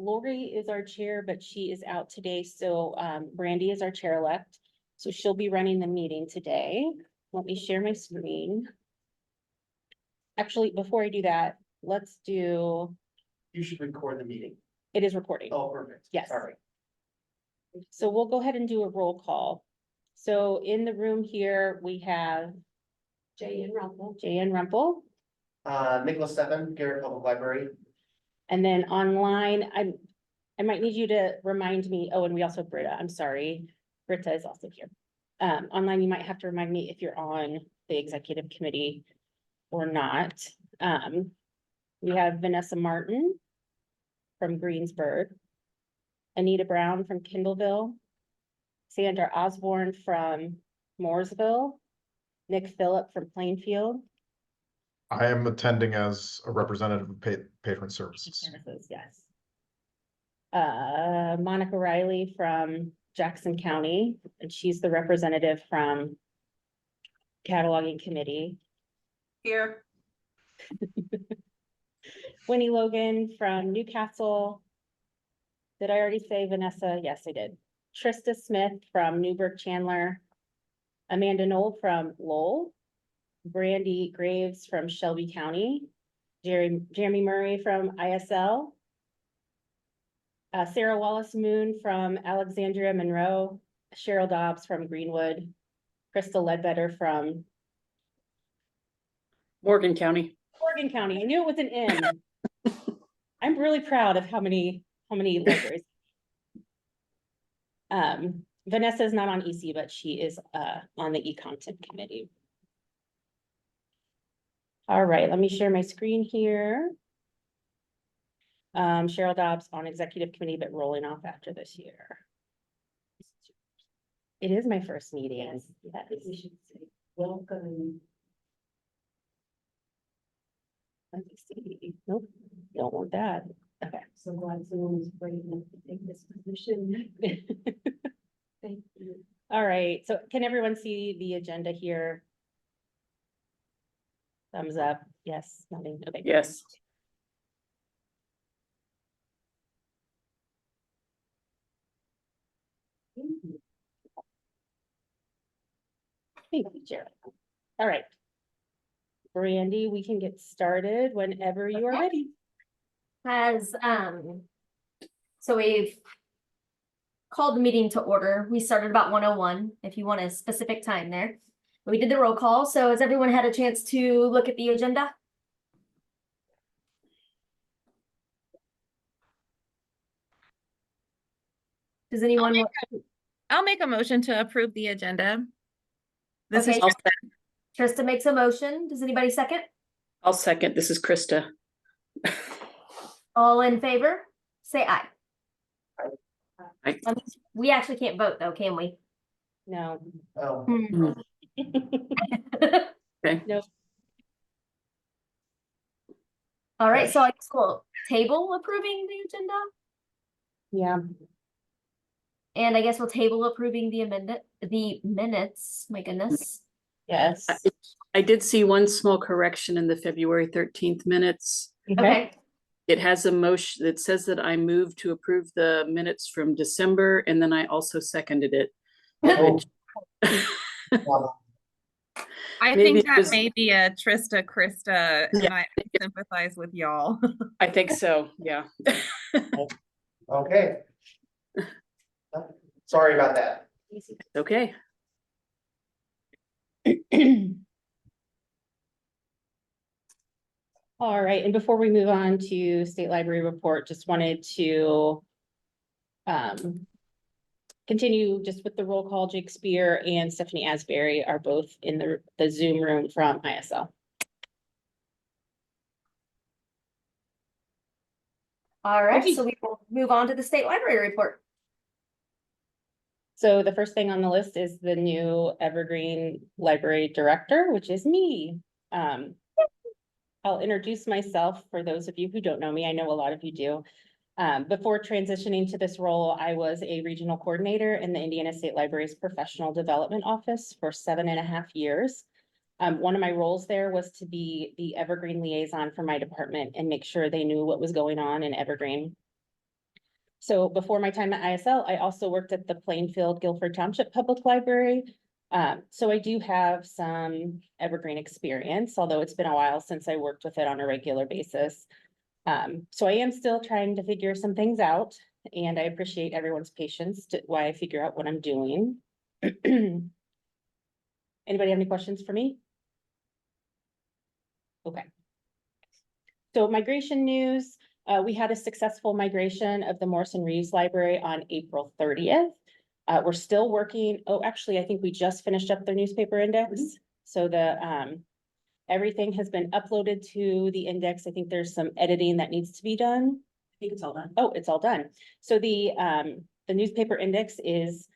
Lori is our chair, but she is out today, so Brandy is our chair-elect. So she'll be running the meeting today. Let me share my screen. Actually, before I do that, let's do, You should record the meeting. it is recording. Oh, perfect. Yes. Sorry. So we'll go ahead and do a roll call. So in the room here, we have Jay and Rumpel. Nicholas Stephan, Garrett Public Library. And then online, I might need you to remind me, oh, and we also have Britta, I'm sorry. Britta is also here. Online, you might have to remind me if you're on the executive committee or not. We have Vanessa Martin from Greensburg, Anita Brown from Kindleville, Sandra Osborne from Mooresville, Nick Phillip from Plainfield. I am attending as a representative of patron services. Yes. Monica Riley from Jackson County, and she's the representative from cataloging committee. Here. Winnie Logan from Newcastle. Did I already say Vanessa? Yes, I did. Trista Smith from Newburgh Chandler. Amanda Knoll from Lowell. Brandy Graves from Shelby County. Jeremy Murray from ISL. Sarah Wallace Moon from Alexandria Monroe. Cheryl Dobbs from Greenwood. Crystal Ledbetter from Morgan County. Morgan County. I knew it was an N. I'm really proud of how many libraries. Vanessa is not on EC, but she is on the e-content committee. All right, let me share my screen here. Cheryl Dobbs on executive committee, but rolling off after this year. It is my first meeting. Yes. We should say welcome. Let me see. Nope, don't want that. Okay. So glad someone was brave enough to take this position. Thank you. All right, so can everyone see the agenda here? Thumbs up. Yes, nothing. Okay. Yes. Thank you, Jared. All right. Brandy, we can get started whenever you are ready. So we've called the meeting to order. We started about 1:01, if you want a specific time there. We did the roll call, so has everyone had a chance to look at the agenda? Does anyone want? I'll make a motion to approve the agenda. This Okay. is Trista makes a motion. Does anybody second? I'll second. This is Krista. All in favor? Say aye. Aye. We actually can't vote though, can we? No. Oh, Okay. No. All right, so I guess we'll table approving the agenda, Yeah. and I guess we'll table approving the minutes, my goodness. Yes. I did see one small correction in the February 13th minutes. Okay, It has a motion that says that I moved to approve the minutes from December, and then I also seconded it. oh. I Maybe think that just- may be a Krista, and Yeah. I sympathize with y'all. I think so, yeah. Okay. Sorry about that. Okay. All right, and before we move on to state library report, just wanted to continue just with the roll call. Jake Spear and Stephanie Asbury are both in the Zoom room from ISL. all right, Okay. so we will move on to the state library report. So the first thing on the list is the new Evergreen Library Director, which is me. I'll introduce myself for those of you who don't know me. I know a lot of you do. Before transitioning to this role, I was a regional coordinator in the Indiana State Library's Professional Development Office for 7.5 years. One of my roles there was to be the Evergreen liaison for my department and make sure they knew what was going on in Evergreen. So before my time at ISL, I also worked at the Plainfield Guilford Township Public Library. So I do have some Evergreen experience, although it's been a while since I worked with it on a regular basis. So I am still trying to figure some things out, and I appreciate everyone's patience while I figure out what I'm doing. Anybody have any questions for me? Okay. So migration news, we had a successful migration of the Morrison Reeves Library on April 30th. We're still working, actually, I think we just finished up their newspaper index. So everything has been uploaded to the index. I think there's some editing that needs to be done. I think it's all done. Oh, it's all done. So the newspaper index is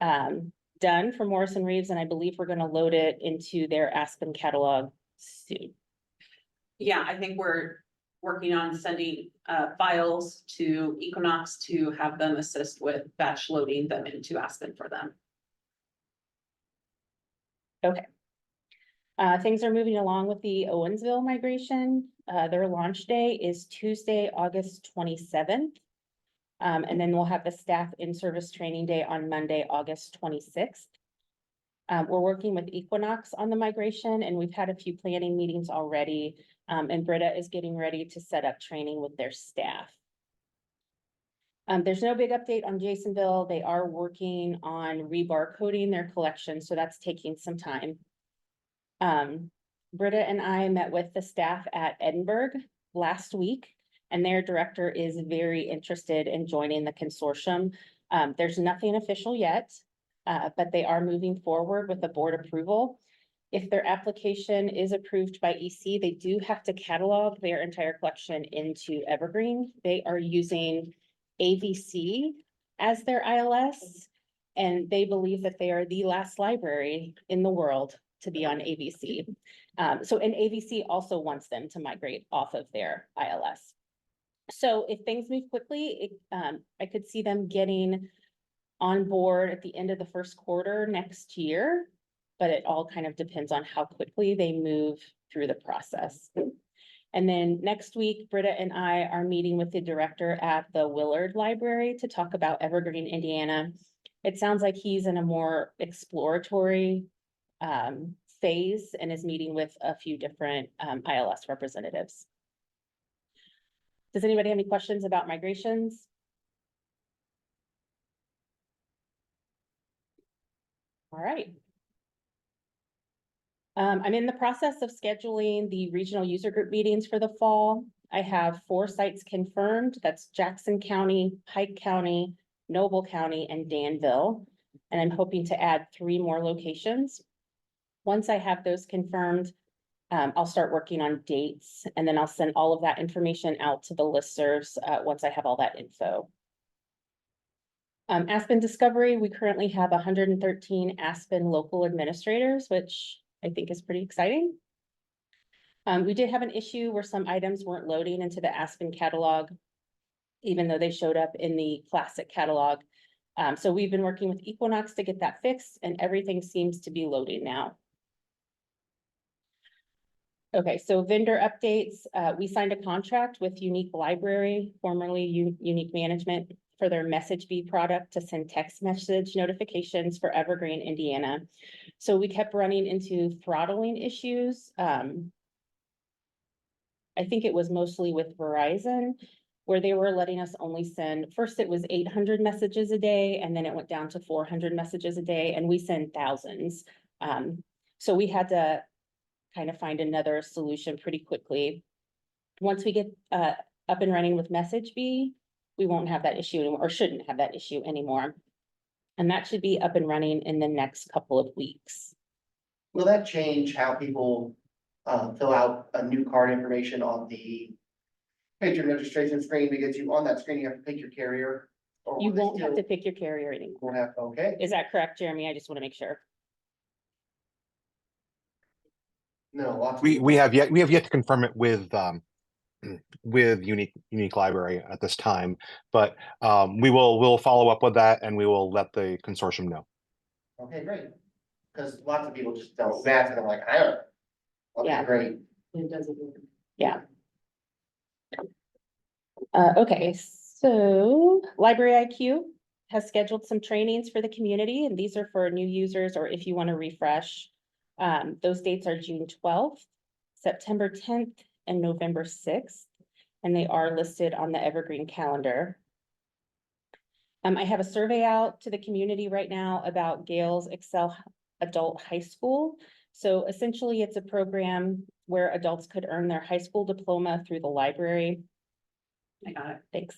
done for Morrison Reeves, and I believe we're gonna load it into their Aspen catalog soon. Yeah, I think we're working on sending files to Equinox to have them assist with batch loading them into Aspen for them. Things are moving along with the Owensville migration. Their launch day is Tuesday, August 27th. And then we'll have the staff in-service training day on Monday, August 26th. We're working with Equinox on the migration, and we've had a few planning meetings already. And Britta is getting ready to set up training with their staff. There's no big update on Jasonville. They are working on rebarcoding their collection, so that's taking some time. Britta and I met with the staff at Edinburgh last week, and their director is very interested in joining the consortium. There's nothing official yet, but they are moving forward with the board approval. If their application is approved by EC, they do have to catalog their entire collection into Evergreen. They are using AVC as their ILS, and they believe that they are the last library in the world to be on AVC. And AVC also wants them to migrate off of their ILS. So if things move quickly, I could see them getting on board at the end of the first quarter next year, but it all kind of depends on how quickly they move through the process. And then next week, Britta and I are meeting with the director at the Willard Library to talk about Evergreen, Indiana. It sounds like he's in a more exploratory phase and is meeting with a few different ILS representatives. Does anybody have any questions about migrations? All right. I'm in the process of scheduling the regional user group meetings for the fall. I have 4 sites confirmed. That's Jackson County, Pike County, Noble County, and Danville. And I'm hoping to add 3 more locations. Once I have those confirmed, I'll start working on dates, and then I'll send all of that information out to the listservs once I have all that info. Aspen Discovery, we currently have 113 Aspen local administrators, which I think is pretty exciting. We did have an issue where some items weren't loading into the Aspen catalog, even though they showed up in the classic catalog. So we've been working with Equinox to get that fixed, and everything seems to be loading now. Okay, so vendor updates. We signed a contract with Unique Library, formerly Unique Management, for their Message Bee product to send text message notifications for Evergreen, Indiana. So we kept running into throttling issues. I think it was mostly with Verizon, where they were letting us only send, first it was 800 messages a day, and then it went down to 400 messages a day, and we send thousands. So we had to kind of find another solution pretty quickly. Once we get up and running with Message Bee, we won't have that issue anymore, or shouldn't have that issue anymore. And that should be up and running in the next couple of weeks. Will that change how people fill out a new card information on the patron registration screen? Because on that screen, you have to pick your carrier. Or You will they won't have still- to pick your carrier anymore. Won't have, okay, Is that correct, Jeremy? I just want to make sure. no, lots. of We people- we have yet to confirm it with Unique Library at this time, but we'll follow up with that, and we will let the consortium know. Okay, great. Because lots of people just don't, that's and I'm like, I don't know. Okay, Yeah. great. It doesn't. Yeah. Okay, So Library IQ has scheduled some trainings for the community, and these are for new users or if you want to refresh. Those dates are June 12th, September 10th, and November 6th, and they are listed on the Evergreen calendar. I have a survey out to the community right now about Gale's Excel Adult High School. So essentially, it's a program where adults could earn their high school diploma through the library. I got it. Thanks.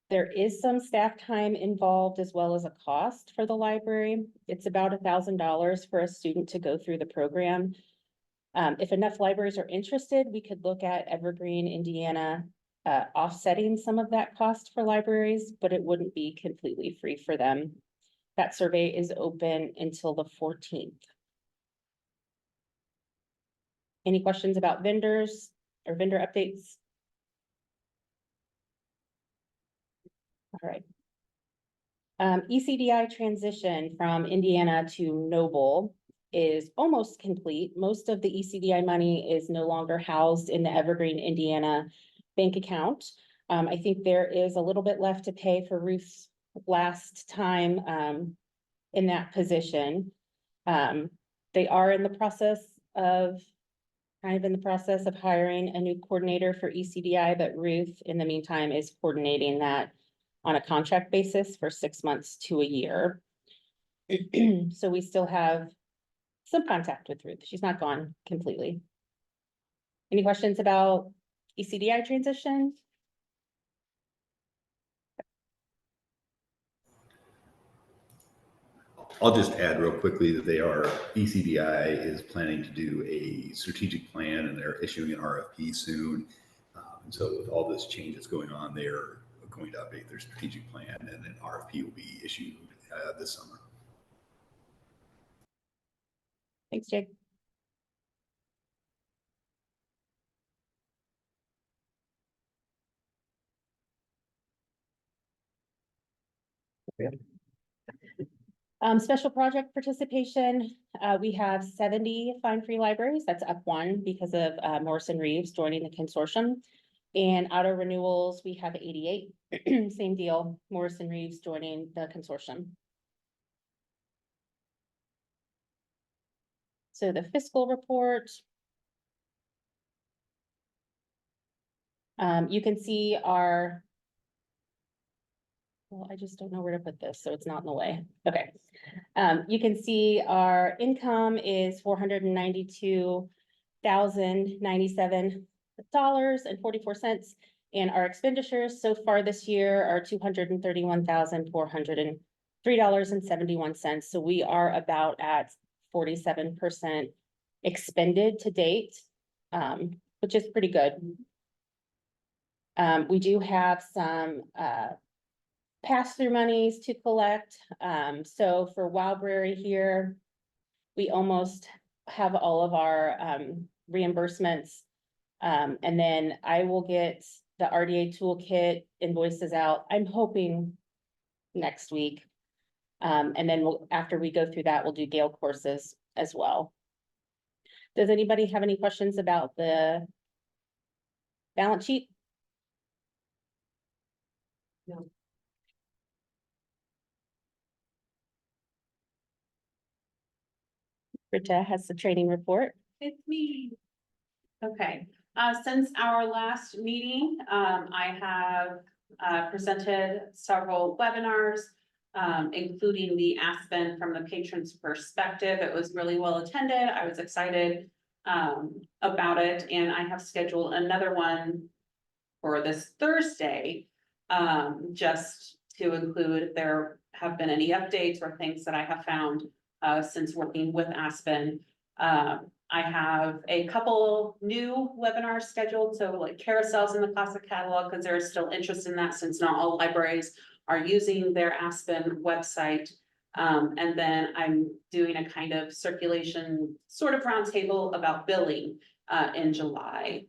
There is some staff time involved as well as a cost for the library. It's about $1,000 for a student to go through the program. If enough libraries are interested, we could look at Evergreen, Indiana, offsetting some of that cost for libraries, but it wouldn't be completely free for them. That survey is open until the 14th. Any questions about vendors or vendor updates? All right. ECDI transition from Indiana to Noble is almost complete. Most of the ECDI money is no longer housed in the Evergreen, Indiana bank account. I think there is a little bit left to pay for Ruth's last time in that position. They are in the process of hiring a new coordinator for ECDI, but Ruth, in the meantime, is coordinating that on a contract basis for 6 months to a year. So we still have some contact with Ruth. She's not gone completely. Any questions about ECDI transition? I'll just add real quickly that ECDI is planning to do a strategic plan and they're issuing an RFP soon. And so with all this change that's going on, they're going to update their strategic plan and an RFP will be issued this summer. Thanks, Jake. Special project participation, we have 70 Find Free libraries. That's up 1 because of Morrison Reeves joining the consortium. And auto renewals, we have 88. Same deal, Morrison Reeves joining the consortium. So the fiscal report. You can see our. Well, I just don't know where to put this, so it's not in the way. Okay. You can see our income is $492,097.44. And our expenditures so far this year are $231,403.71. So we are about at 47% expended to date, which is pretty good. We do have some pass-through monies to collect. So for Wildberry here, we almost have all of our reimbursements. And then I will get the RDA toolkit invoices out, I'm hoping next week. And then after we go through that, we'll do Gale courses as well. Does anybody have any questions about the balance sheet? No. Rita has the training report. It's me. Okay, since our last meeting, I have presented several webinars, including the Aspen from the patron's perspective. It was really well attended. I was excited about it, and I have scheduled another one for this Thursday, just to include if there have been any updates or things that I have found since working with Aspen. I have a couple new webinars scheduled, so like carousels in the classic catalog, because there is still interest in that since not all libraries are using their Aspen website. And then I'm doing a kind of circulation sort of roundtable about billing in July.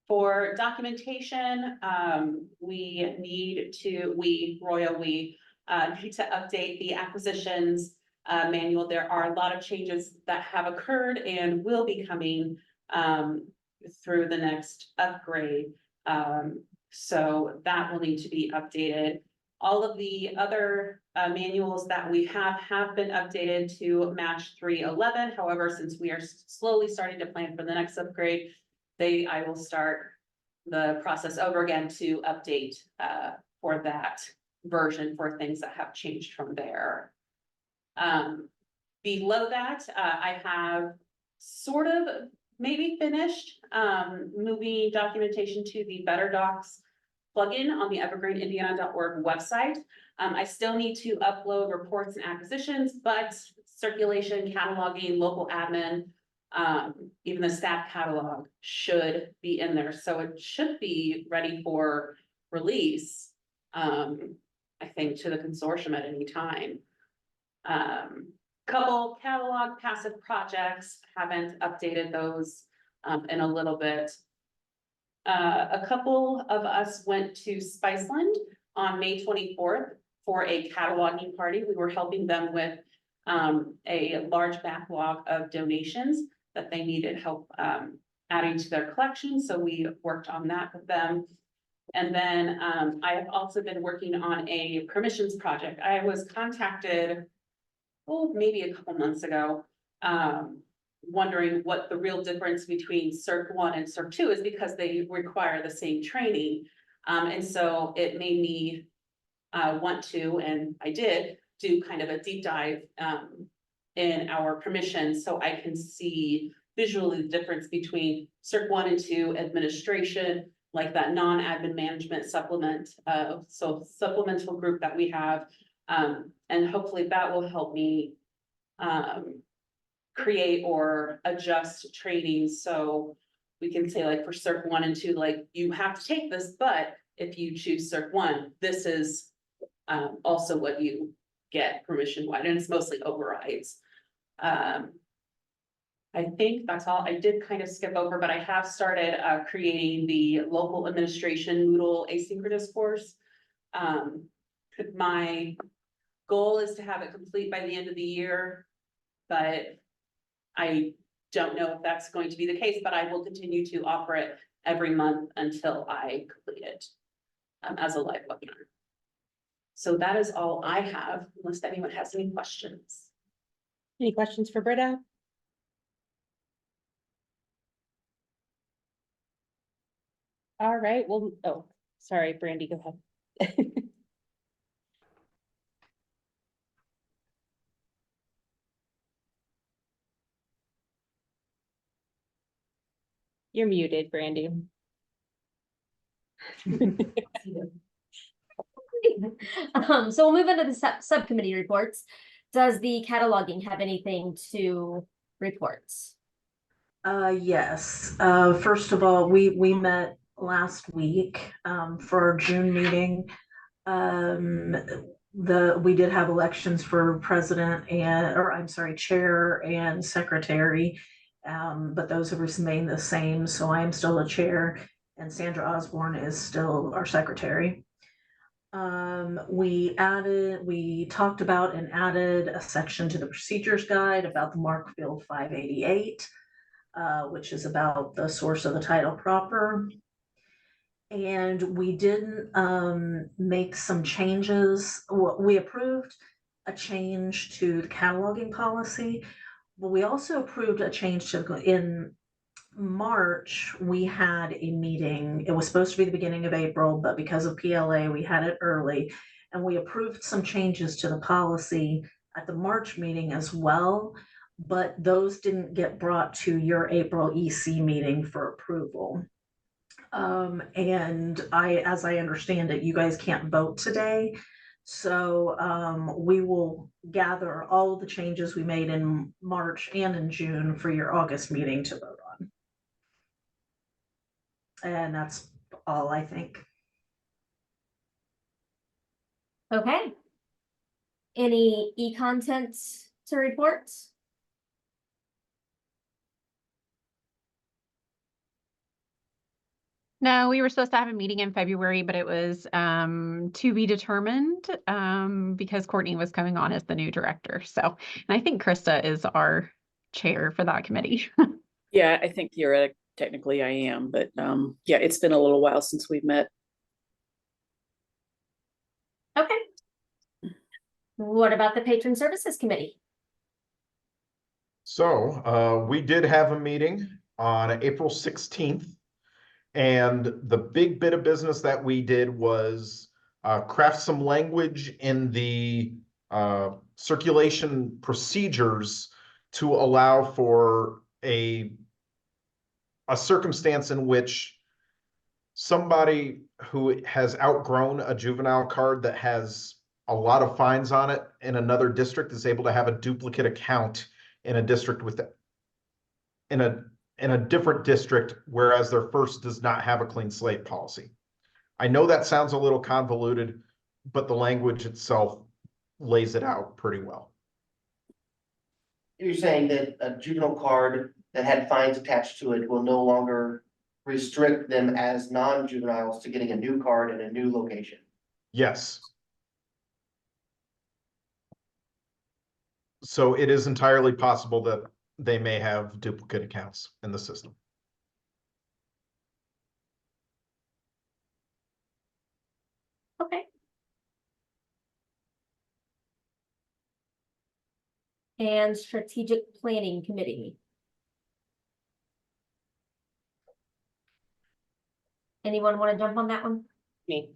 For documentation, we need to update the acquisitions manual. There are a lot of changes that have occurred and will be coming through the next upgrade. So that will need to be updated. All of the other manuals that we have been updated to match 3.11. However, since we are slowly starting to plan for the next upgrade, I will start the process over again to update for that version for things that have changed from there. Below that, I have sort of maybe finished moving documentation to the Better Docs plugin on the evergreenindiana.org website. I still need to upload reports and acquisitions, but circulation, cataloging, local admin, even the staff catalog should be in there. So it should be ready for release, I think, to the consortium at any time. Couple catalog passive projects, haven't updated those in a little bit. A couple of us went to Spiceland on May 24th for a cataloging party. We were helping them with a large backlog of donations that they needed help adding to their collection. So we worked on that with them. And then I have also been working on a permissions project. I was contacted, maybe a couple months ago, wondering what the real difference between CERT 1 and CERT 2 is, because they require the same training. And so it made me want to, and I did, do kind of a deep dive in our permissions so I can see visually the difference between CERT 1 and 2 administration, like that non-admin management supplement, so supplemental group that we have. And hopefully that will help me create or adjust training. So we can say, like, for CERT 1 and 2, like, you have to take this, but if you choose CERT 1, this is also what you get permission wide, and it's mostly overrides. I think that's all. I did kind of skip over, but I have started creating the local administration Moodle asynchronous course. My goal is to have it complete by the end of the year, but I don't know if that's going to be the case, but I will continue to offer it every month until I complete it as a live webinar. So that is all I have, unless anyone has any questions. Any questions for Britta? All right, well, oh, sorry, Brandy, go ahead. You're muted, Brandy. So we'll move into the subcommittee reports. Does the cataloging have anything to report? Yes. First of all, we met last week for our June meeting. We did have elections for president chair and secretary, but those have remained the same. So I am still a chair, and Sandra Osborne is still our secretary. We talked about and added a section to the procedures guide about the Mark Field 588, which is about the source of the title proper. And we did make some changes. We approved a change to the cataloging policy, but we also approved a change in March. We had a meeting. It was supposed to be the beginning of April, but because of PLA, we had it early, and we approved some changes to the policy at the March meeting as well, but those didn't get brought to your April EC meeting for approval. And as I understand it, you guys can't vote today. So we will gather all of the changes we made in March and in June for your August meeting to vote on. And that's all, I think. Okay. Any e-content to report? No, we were supposed to have a meeting in February, but it was to be determined because Courtney was coming on as the new director. So, and I think Krista is our chair for that committee. Yeah, I think you're technically I am, but yeah, it's been a little while since we've met. Okay. What about the Patron Services Committee? So, we did have a meeting on April 16th. And the big bit of business that we did was craft some language in the circulation procedures to allow for a circumstance in which somebody who has outgrown a juvenile card that has a lot of fines on it in another district is able to have a duplicate account in a district with in a different district, whereas their first does not have a clean slate policy. I know that sounds a little convoluted, but the language itself lays it out pretty well. You're saying that a juvenile card that had fines attached to it will no longer restrict them as non-juveniles to getting a new card in a new location? Yes. So it is entirely possible that they may have duplicate accounts in the system. Okay. And Strategic Planning Committee. Anyone want to jump on that one? Me.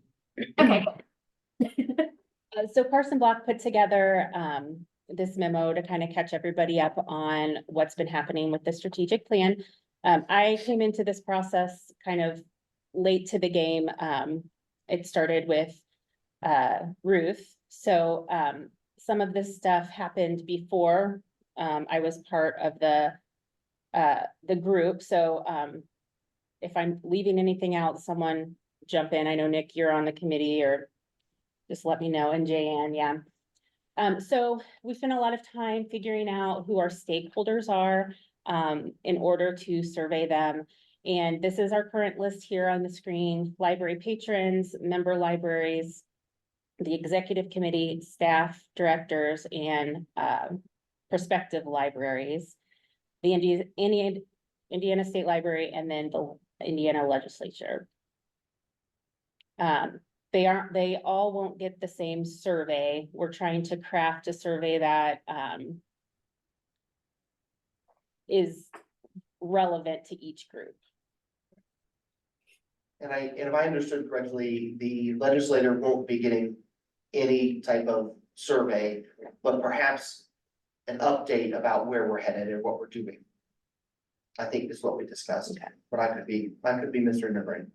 Okay. So Carson Block put together this memo to kind of catch everybody up on what's been happening with the strategic plan. I came into this process kind of late to the game. It started with Ruth. So some of this stuff happened before I was part of the group. So if I'm leaving anything out, someone jump in. I know Nick, you're on the committee, or just let me know, and Jayanne, yeah. So we spent a lot of time figuring out who our stakeholders are in order to survey them. And this is our current list here on the screen: library patrons, member libraries, the executive committee, staff, directors, and prospective libraries, the Indiana State Library, and then the Indiana legislature. They all won't get the same survey. We're trying to craft a survey that is relevant to each group. And if I understood correctly, the legislator won't be getting any type of survey, but perhaps an update about where we're headed and what we're doing. I think is what we discussed, Okay. but I could be misremembering.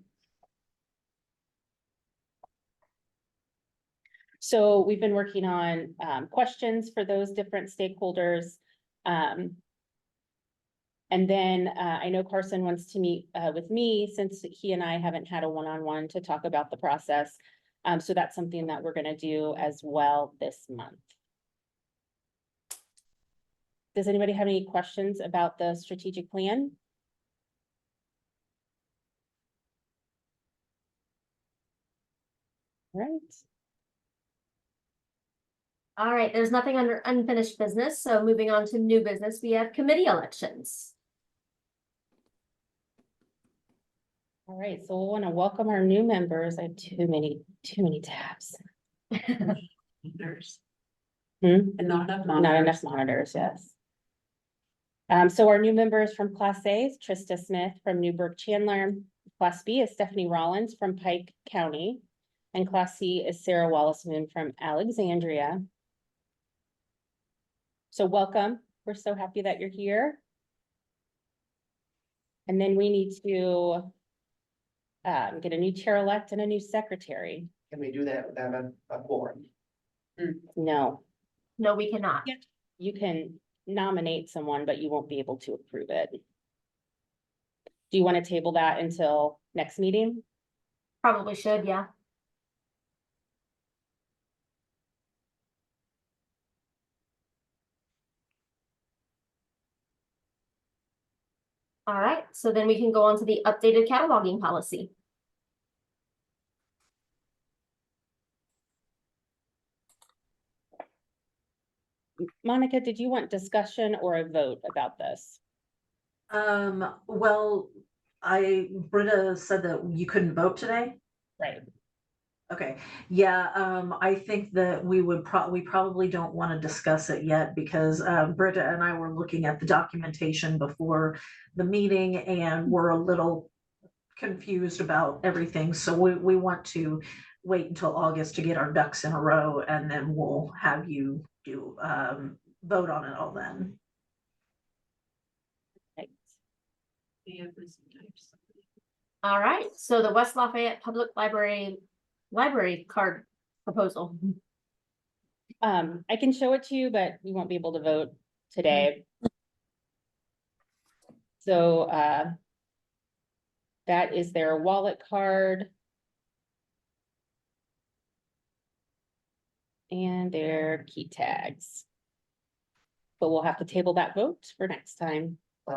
So we've been working on questions for those different stakeholders. And then I know Carson wants to meet with me, since he and I haven't had a one-on-one to talk about the process. So that's something that we're gonna do as well this month. Does anybody have any questions about the strategic plan? Right. All right, there's nothing under unfinished business, so moving on to new business, we have committee elections. All right, so we want to welcome our new members. I have too many tabs. Monitors. Hmm? And not enough Not enough monitors, yes. So our new members from Class A is Trista Smith from Newburgh Chandler. Class B is Stephanie Rollins from Pike County. And Class C is Sarah Wallace Moon from Alexandria. So welcome. We're so happy that you're here. And then we need to get a new chair-elect and a new secretary. Can we do that without a quorum? No, No, we cannot. you can nominate someone, but you won't be able to approve it. Do you want to table that until next meeting? Probably should, yeah. All right, so then we can go on to the updated cataloging policy. Monica, did you want discussion or a vote about this? Well, Britta said that you couldn't vote today? Right. Okay, yeah, I think that we probably don't want to discuss it yet because Britta and I were looking at the documentation before the meeting and we're a little confused about everything. So we want to wait until August to get our ducks in a row and then we'll have you do vote on it all then. Right. All right, so the West Lafayette Public Library card proposal. I can show it to you, but we won't be able to vote today. So, that is their wallet card. And their key tags. But we'll have to table that vote for next time. I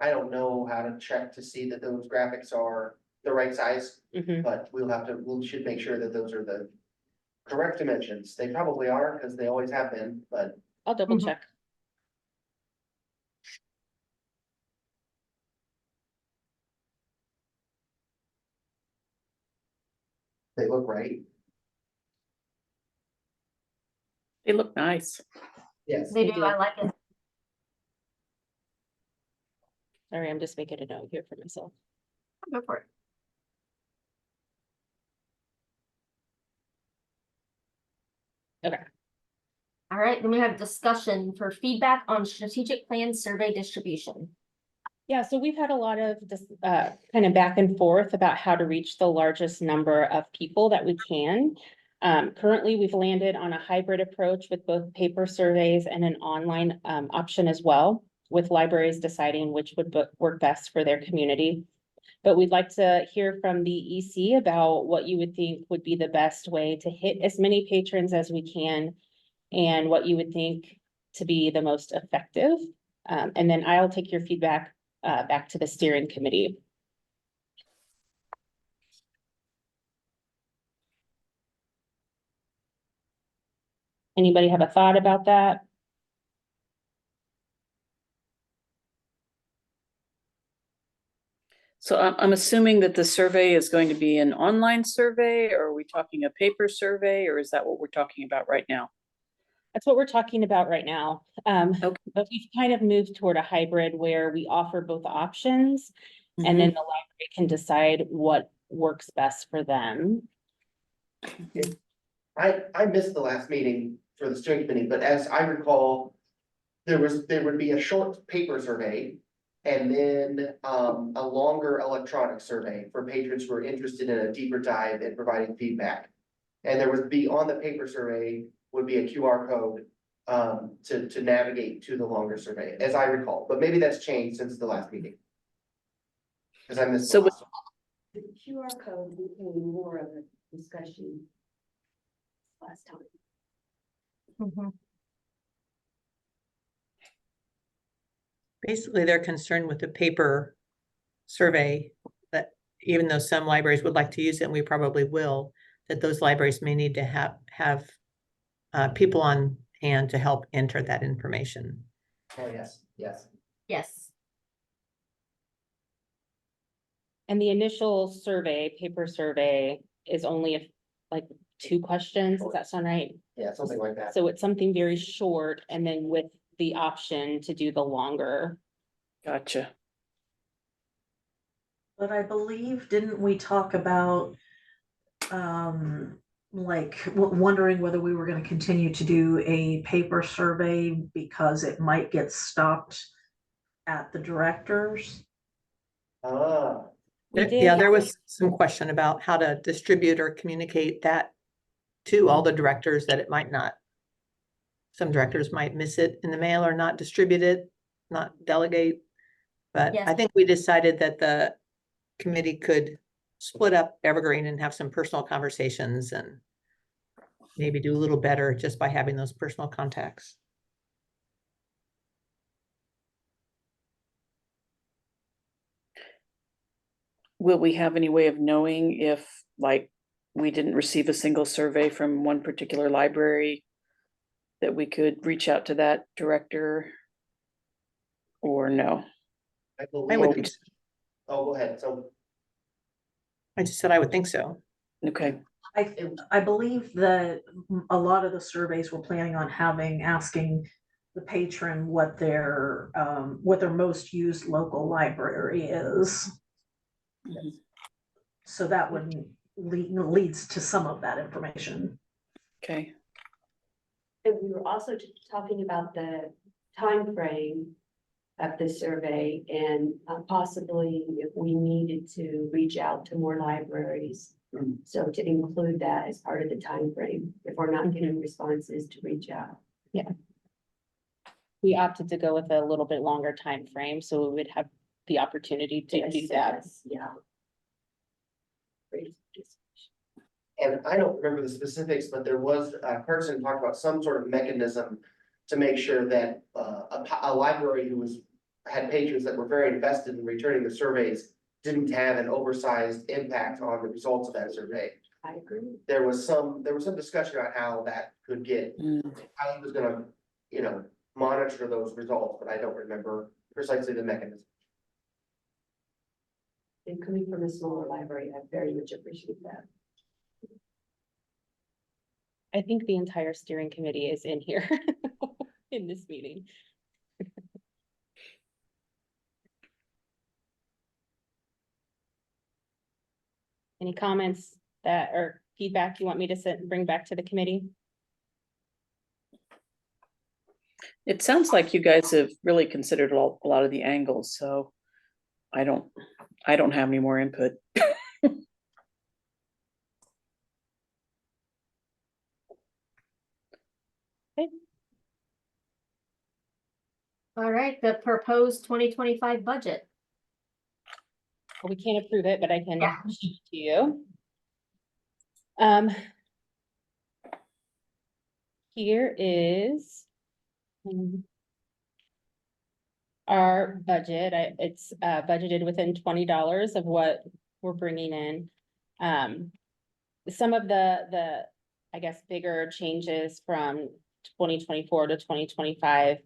don't know how to check to see that those graphics are the right size, Mhm. but we should make sure that those are the correct dimensions. They probably are, because they always have been, but I'll double Mhm. check. they look right. They look nice. Yes. They They do, do. I like it. Sorry, I'm just making a note here for myself. Go for it. Okay. All right, then we have discussion for feedback on strategic plan survey distribution. Yeah, so we've had a lot of this kind of back and forth about how to reach the largest number of people that we can. Currently, we've landed on a hybrid approach with both paper surveys and an online option as well, with libraries deciding which would work best for their community. But we'd like to hear from the EC about what you would think would be the best way to hit as many patrons as we can, and what you would think to be the most effective. And then I'll take your feedback back to the steering committee. Anybody have a thought about that? So I'm assuming that the survey is going to be an online survey, or are we talking a paper survey, or is that what we're talking about right now? That's what we're talking about right now. Okay. But we've kind of moved toward a hybrid where we offer both options, and then the library can decide what works best for them. I missed the last meeting for the steering committee, but as I recall, there would be a short paper survey and then a longer electronic survey for patrons who are interested in a deeper dive and providing feedback. And there would be, on the paper survey would be a QR code to navigate to the longer survey, as I recall, but maybe that's changed since the last meeting. Cause I missed the So last one. The QR code became more of a discussion last time. Mhm. Basically, they're concerned with the paper survey, that even though some libraries would like to use it, and we probably will, that those libraries may need to have people on hand to help enter that information. Oh, yes, yes. Yes. And the initial survey, paper survey, is only like 2 questions. Does that sound right? Yeah, something like that. So it's something very short, and then with the option to do the longer. Gotcha. But I believe, didn't we talk about like wondering whether we were going to continue to do a paper survey because it might get stopped at the directors? Ah, We did. Yeah, there was some question about how to distribute or communicate that to all the directors, that it might not. Some directors might miss it in the mail or not distribute it, not delegate. But Yes. I think we decided that the committee could split up Evergreen and have some personal conversations and maybe do a little better just by having those personal contacts. Will we have any way of knowing if, like, we didn't receive a single survey from one particular library, that we could reach out to that director, or no? I I would believe, think, so. oh, go ahead, so. I just said I would think so. Okay, I believe that a lot of the surveys we're planning on having, asking the patron what their most used local library is. Mhm. So that would leads to some of that information. okay. And we were also talking about the time frame of the survey and possibly if we needed to reach out to more libraries. So to include that as part of the time frame, if we're not getting responses, to reach out. We opted to go with a little bit longer time frame, so we would have the opportunity to do that. Yeah. Great. And I don't remember the specifics, but there was a person talked about some sort of mechanism to make sure that a library who had patrons that were very invested in returning the surveys didn't have an oversized impact on the results of that survey. I agree. There was some discussion about how that could get, Mm. how he was gonna, monitor those results, but I don't remember precisely the mechanism. And coming from a smaller library, I very much appreciate that. I think the entire steering committee is in here in this meeting. Any comments or feedback you want me to bring back to the committee? It sounds like you guys have really considered a lot of the angles, so I don't have any more input. All right, the proposed 2025 budget. Well, we can't approve it, but I can Yeah. show it to you. Here is our budget. It's budgeted within $20 of what we're bringing in. Some of the, I guess, bigger changes from 2024 to 2025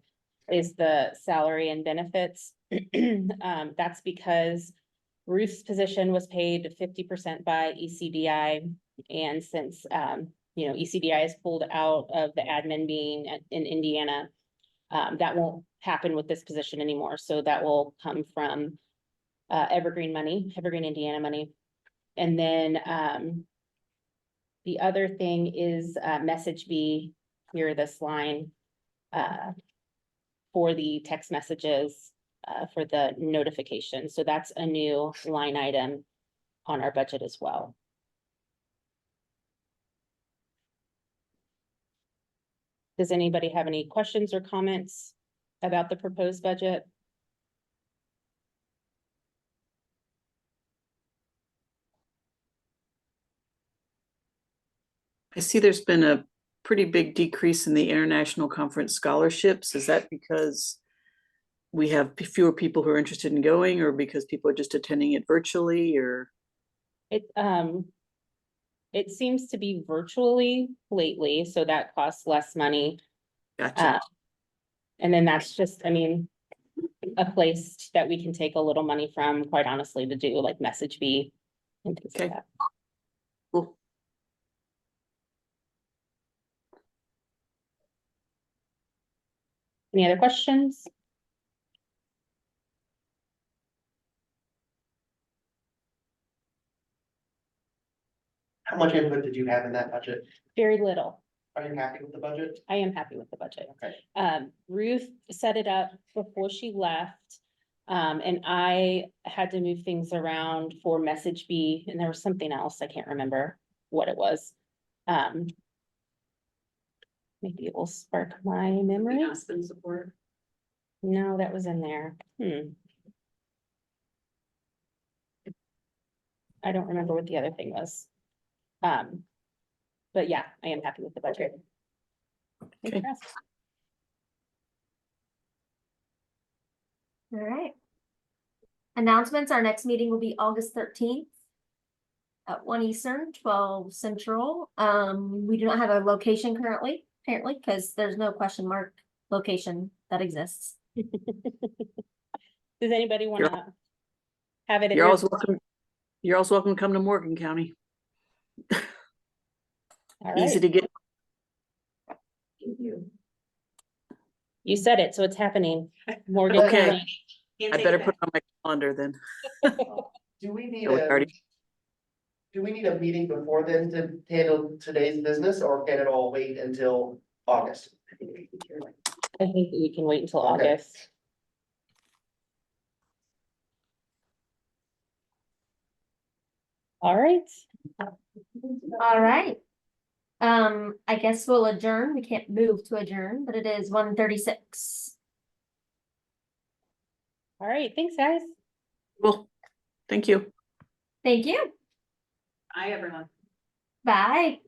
is the salary and benefits. That's because Ruth's position was paid 50% by ECDI. And since, ECDI is pulled out of the admin being in Indiana, that won't happen with this position anymore. So that will come from Evergreen Indiana money. And then the other thing is message B, here, this line for the text messages for the notification. So that's a new line item on our budget as well. Does anybody have any questions or comments about the proposed budget? I see there's been a pretty big decrease in the international conference scholarships. Is that because we have fewer people who are interested in going, or because people are just attending it virtually, or? It seems to be virtually lately, so that costs less money. Gotcha. And then that's just, a place that we can take a little money from, quite honestly, to do like message B and things like Okay. that. Cool. Any other questions? How much input did you have in that budget? Very little. Are you happy with the budget? I am happy with the budget. Okay. Ruth set it up before she left. And I had to move things around for message B, and there was something else. I can't remember what it was. Maybe it will spark my memory. Aspen support. No, that was in there. I don't remember what the other thing was. But yeah, I am happy with the budget. Okay. All right. Announcements, our next meeting will be August 13th at 1 Eastern, 12 Central. We do not have a location currently, apparently, because there's no question mark location that exists. Does anybody want to have it? at You're your- always welcome. You're also welcome to come to Morgan County. All Easy right, to get. Thank you. you said it, so it's happening. Morgan Okay. County. Can't I take better it put it back. on my calendar then. Do we need So we already- do we need a meeting before then to handle today's business, or can it all wait until August? I think we can wait until Okay. August. All right, All right. I guess we'll adjourn. We can't move to adjourn, but it is 1:36. all right, thanks, guys. Well, thank you. Thank you. Bye, everyone. Bye.